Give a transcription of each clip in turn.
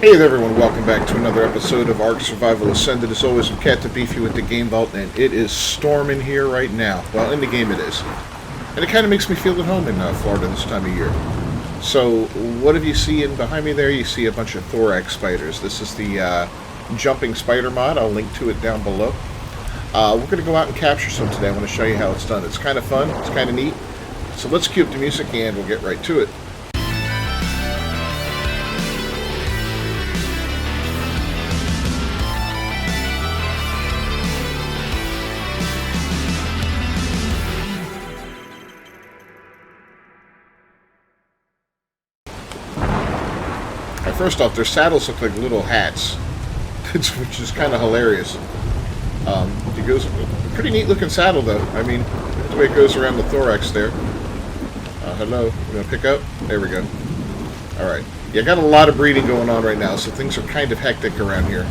Hey there everyone, welcome back to another episode of Ark Survival Ascended. As always, I'm Cat to Beefy with the Game Vault, and it is storming here right now. Well, in the game it is. And it kind of makes me feel at home in Florida this time of year. So, what have you seen behind me there? You see a bunch of thorax spiders. This is the jumping spider mod. I'll link to it down below. We're going to go out and capture some today. I want to show you how it's done. It's kind of fun. It's kind of neat. So let's cue up the music and we'll get right to it. First off, their saddles look like little hats, which is kind of hilarious. It goes a pretty neat looking saddle, though. I mean, the way it goes around the thorax there. Hello, you gonna pick up? There we go. All right. Yeah, I got a lot of breeding going on right now, so things are kind of hectic around here.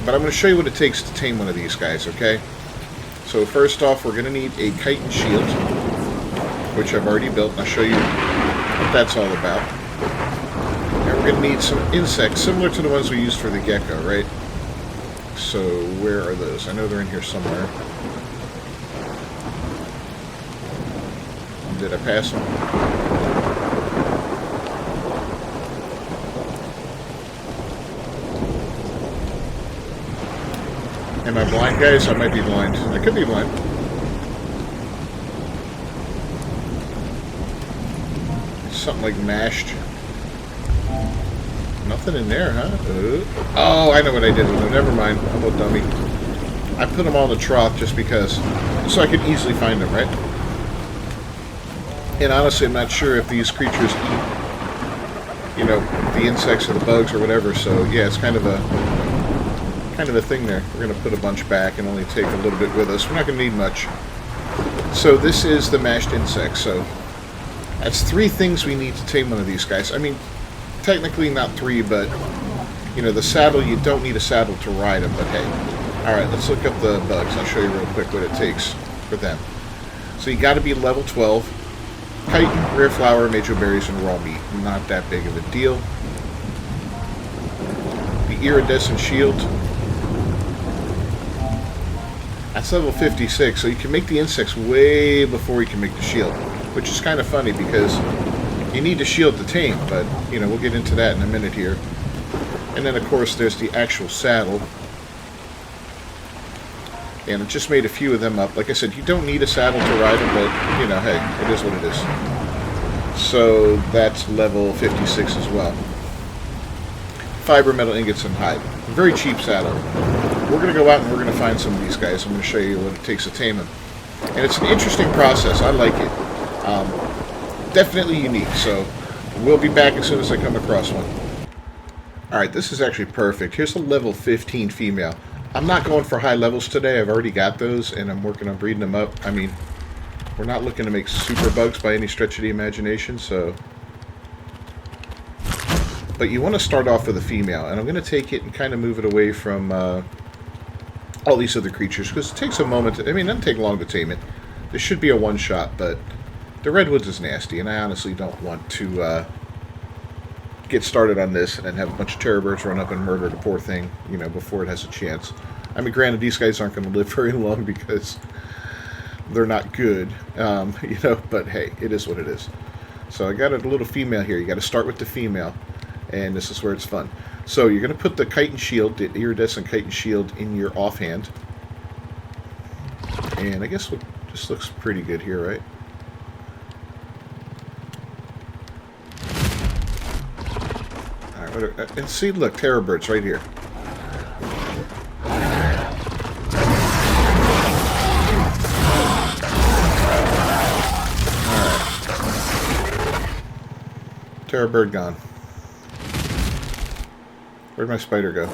But I'm going to show you what it takes to tame one of these guys, okay? So first off, we're going to need a chitin shield, which I've already built, and I'll show you what that's all about. We're going to need some insects, similar to the ones we used for the gecko, right? So, where are those? I know they're in here somewhere. Did I pass them? Am I blind, guys? I might be blind. I could be blind. Something like mashed. Nothing in there, huh? Oh, I know what I did with them. Never mind. I'm a dummy. I put them all in the trough just because, so I could easily find them, right? And honestly, I'm not sure if these creatures eat, you know, the insects or the bugs or whatever. So yeah, it's kind of a thing there. We're gonna put a bunch back and only take a little bit with us. We're not gonna need much. So this is the mashed insect. So that's 3 things we need to tame one of these guys. I mean, technically not 3, but, you know, the saddle, you don't need a saddle to ride them, but hey. Alright, let's look up the bugs. I'll show you real quick what it takes for them. So you got to be level 12. Chitin, rare flower, major berries, and raw meat. Not that big of a deal. The iridescent shield. That's level 56, so you can make the insects way before you can make the shield. Which is kind of funny because you need a shield to tame, but, you know, we'll get into that in a minute here. And then, of course, there's the actual saddle. And I just made a few of them up. Like I said, you don't need a saddle to ride them, but, you know, hey, it is what it is. So that's level 56 as well. Fiber, metal ingots, and hide. Very cheap saddle. We're going to go out and we're going to find some of these guys. I'm going to show you what it takes to tame them. And it's an interesting process. I like it. Definitely unique, so we'll be back as soon as I come across one. Alright, this is actually perfect. Here's a level 15 female. I'm not going for high levels today. I've already got those, and I'm working on breeding them up. I mean, we're not looking to make super bugs by any stretch of the imagination, so... But you want to start off with a female, and I'm going to take it and kind of move it away from all these other creatures, because it takes a moment to... I mean, it doesn't take long to tame it. This should be a one-shot, but... The redwoods is nasty, and I honestly don't want to get started on this and then have a bunch of terror birds run up and murder the poor thing, you know, before it has a chance. I mean, granted, these guys aren't going to live very long because they're not good, you know, but hey, it is what it is. So I got a little female here. You got to start with the female, and this is where it's fun. So you're going to put the chitin shield, the iridescent chitin shield, in your offhand. And I guess this looks pretty good here, right? And see, look, terror birds right here. Alright. Terror bird gone. Where'd my spider go?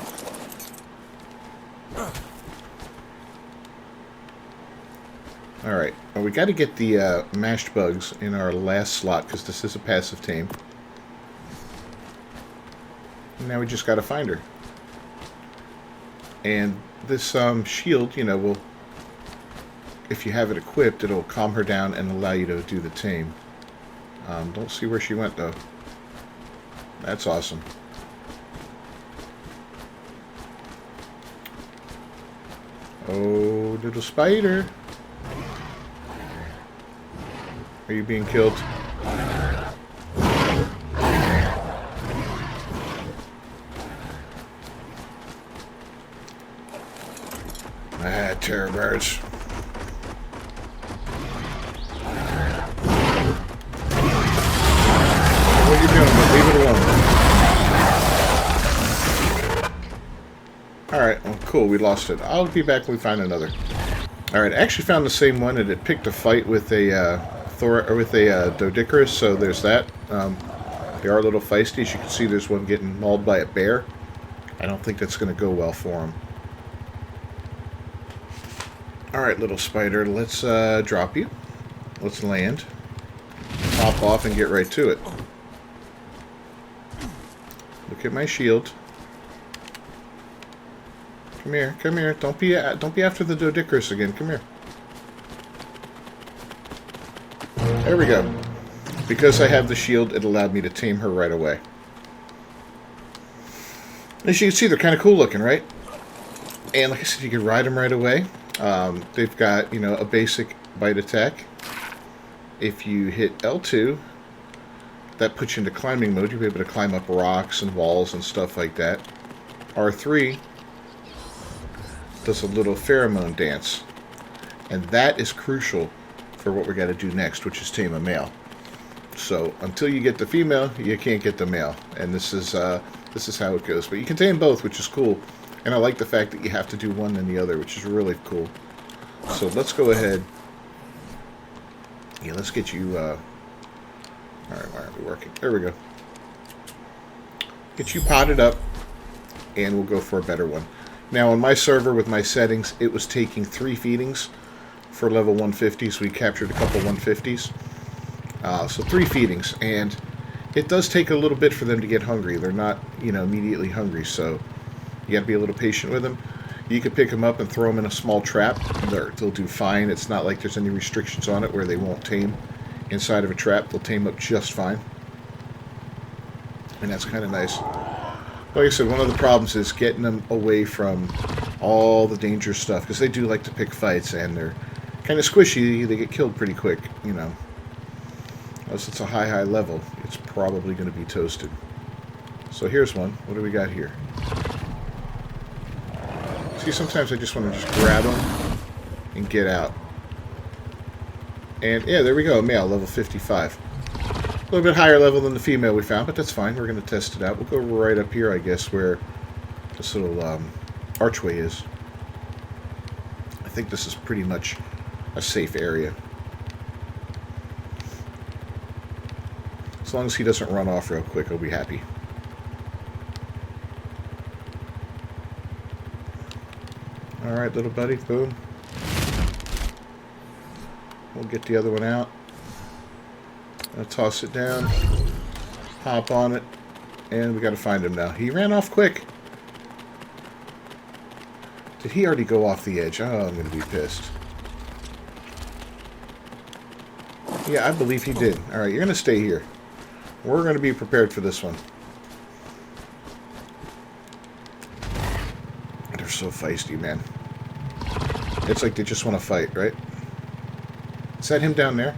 Alright. Well, we got to get the mashed bugs in our last slot because this is a passive tame. Now we just got to find her. And this shield, you know, will, if you have it equipped, it'll calm her down and allow you to do the tame. Don't see where she went, though. That's awesome. Oh, little spider. Are you being killed? Ah, terror birds. What are you doing? Leave it alone. Alright, well, cool, we lost it. I'll be back when we find another. Alright, I actually found the same one, and it picked a fight with a Dodicarus, so there's that. They are a little feisty. As you can see, there's one getting mauled by a bear. I don't think that's going to go well for him. Alright, little spider, let's drop you. Let's land. Pop off and get right to it. Look at my shield. Come here, come here. Don't be after the Dodicarus again. Come here. There we go. Because I have the shield, it allowed me to tame her right away. As you can see, they're kind of cool looking, right? And like I said, you can ride them right away. They've got, you know, a basic bite attack. If you hit L2, that puts you into climbing mode. You'll be able to climb up rocks and walls and stuff like that. R3 does a little pheromone dance. And that is crucial for what we're going to do next, which is tame a male. So until you get the female, you can't get the male. And this is how it goes. But you can tame both, which is cool. And I like the fact that you have to do one and the other, which is really cool. So let's go ahead. Yeah, let's get you... Alright, why aren't we working? There we go. Get you potted up, and we'll go for a better one. Now, on my server, with my settings, it was taking 3 feedings for level 150, so we captured a couple 150s. So 3 feedings, and it does take a little bit for them to get hungry. They're not, you know, immediately hungry, so you got to be a little patient with them. You can pick them up and throw them in a small trap. They'll do fine. It's not like there's any restrictions on it where they won't tame inside of a trap. They'll tame up just fine. And that's kind of nice. Like I said, one of the problems is getting them away from all the dangerous stuff, because they do like to pick fights, and they're kind of squishy. They get killed pretty quick, you know. Unless it's a high level, it's probably going to be toasted. So here's one. What do we got here? See, sometimes I just want to just grab them and get out. And yeah, there we go, male, level 55. A little bit higher level than the female we found, but that's fine. We're going to test it out. We'll go right up here, I guess, where this little archway is. I think this is pretty much a safe area. As long as he doesn't run off real quick, I'll be happy. Alright, little buddy, boom. We'll get the other one out. I'll toss it down, hop on it, and we got to find him now. He ran off quick. Did he already go off the edge? Oh, I'm going to be pissed. Yeah, I believe he did. Alright, you're going to stay here. We're going to be prepared for this one. They're so feisty, man. It's like they just want to fight, right? Is that him down there?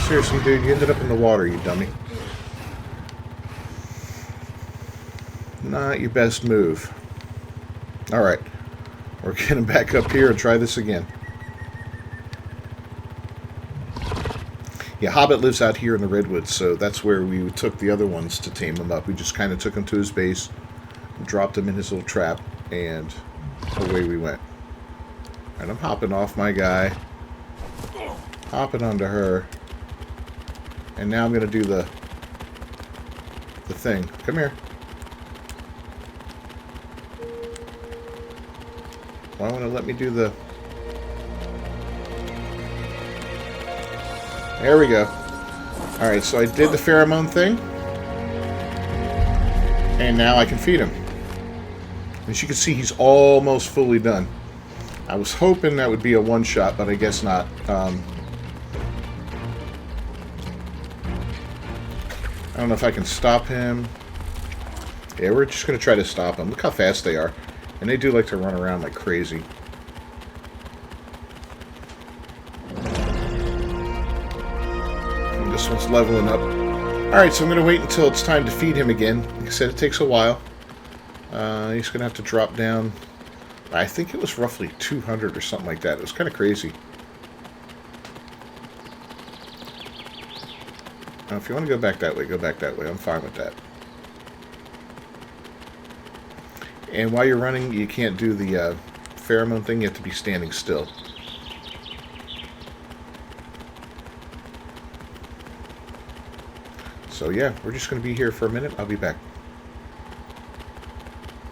Seriously, dude, you ended up in the water, you dummy. Not your best move. Alright. We're getting back up here and try this again. Yeah, Hobbit lives out here in the Redwoods, so that's where we took the other ones to tame him up. We just kind of took him to his base, dropped him in his little trap, and away we went. And I'm hopping off my guy, hopping onto her, and now I'm going to do the thing. Come here. Why won't it let me do the... There we go. Alright, so I did the pheromone thing. And now I can feed him. As you can see, he's almost fully done. I was hoping that would be a one-shot, but I guess not. don't know if I can stop him. Yeah, we're just going to try to stop them. Look how fast they are. And they do like to run around like crazy. And this one's leveling up. Alright, so I'm going to wait until it's time to feed him again. Like I said, it takes a while. He's going to have to drop down. I think it was roughly 200 or something like that. It was kind of crazy. Now, if you want to go back that way, go back that way. I'm fine with that. And while you're running, you can't do the pheromone thing. You have to be standing still. So yeah, we're just going to be here for a minute. I'll be back.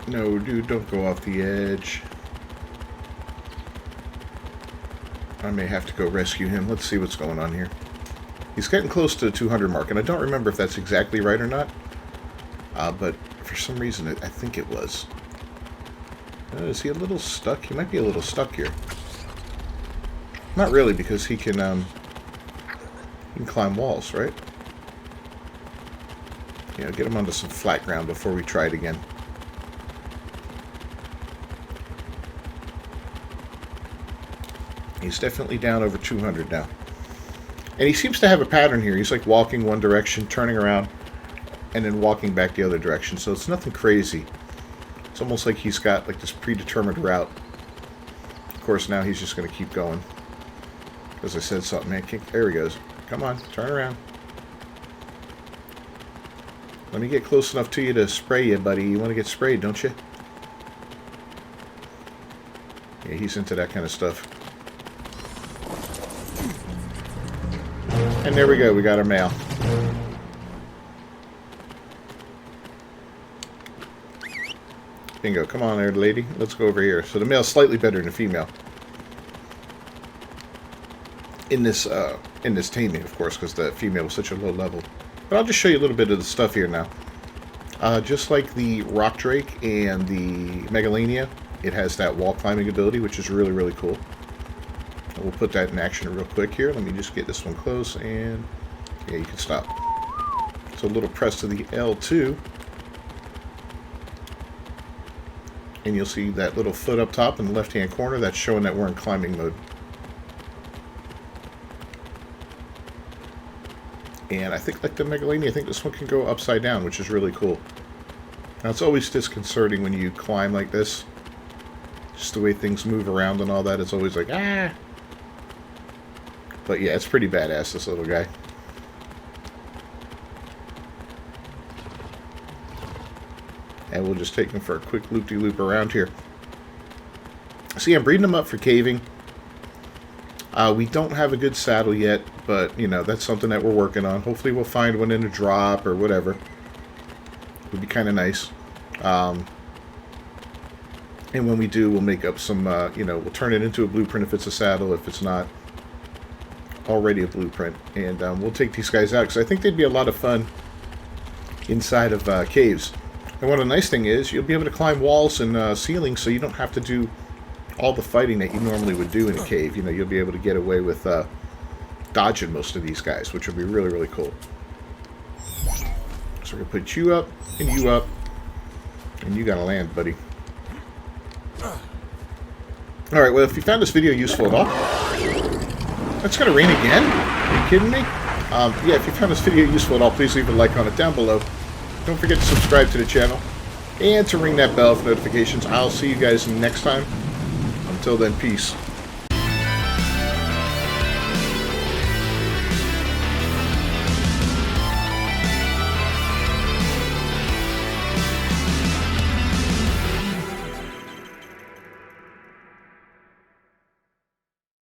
No, dude, don't go off the edge. I may have to go rescue him. Let's see what's going on here. He's getting close to the 200 mark, and I don't remember if that's exactly right or not. But for some reason, I think it was. Is he a little stuck? He might be a little stuck here. Not really, because he can climb walls, right? Yeah, get him onto some flat ground before we try it again. He's definitely down over 200 now. And he seems to have a pattern here. He's like walking one direction, turning around, and then walking back the other direction. So it's nothing crazy. It's almost like he's got like this predetermined route. Of course, now he's just going to keep going. Because I said something, man. There he goes. Come on, turn around. Let me get close enough to you to spray you, buddy. You want to get sprayed, don't you? Yeah, he's into that kind of stuff. And there we go. We got our male. Bingo. Come on there, lady. Let's go over here. So the male's slightly better than the female. In this taming, of course, because the female was such a low level. But I'll just show you a little bit of the stuff here now. Just like the Rock Drake and the Megalania, it has that wall climbing ability, which is really, really cool. We'll put that in action real quick here. Let me just get this one close, and yeah, you can stop. So a little press to the L2. And you'll see that little foot up top in the left-hand corner. That's showing that we're in climbing mode. And I think, like the Megalania, I think this one can go upside down, which is really cool. Now, it's always disconcerting when you climb like this. Just the way things move around and all that. It's always like, ah! But yeah, it's pretty badass, this little guy. And we'll just take him for a quick loop-de-loop around here. See, I'm breeding him up for caving. We don't have a good saddle yet, but, you know, that's something that we're working on. Hopefully we'll find one in a drop or whatever. Would be kind of nice. And when we do, we'll make up some, you know, we'll turn it into a blueprint if it's a saddle, if it's not already a blueprint. And we'll take these guys out, because I think they'd be a lot of fun inside of caves. And one of the nice thing is, you'll be able to climb walls and ceilings, so you don't have to do all the fighting that you normally would do in a cave. You know, you'll be able to get away with dodging most of these guys, which would be really, really cool. So we're going to put you up, and you got to land, buddy. Alright, well, if you found this video useful at all... It's going to rain again? Are you kidding me? Yeah, if you found this video useful at all, please leave a like on it down below. Don't forget to subscribe to the channel, and to ring that bell for notifications. I'll see you guys next time. Until then, peace.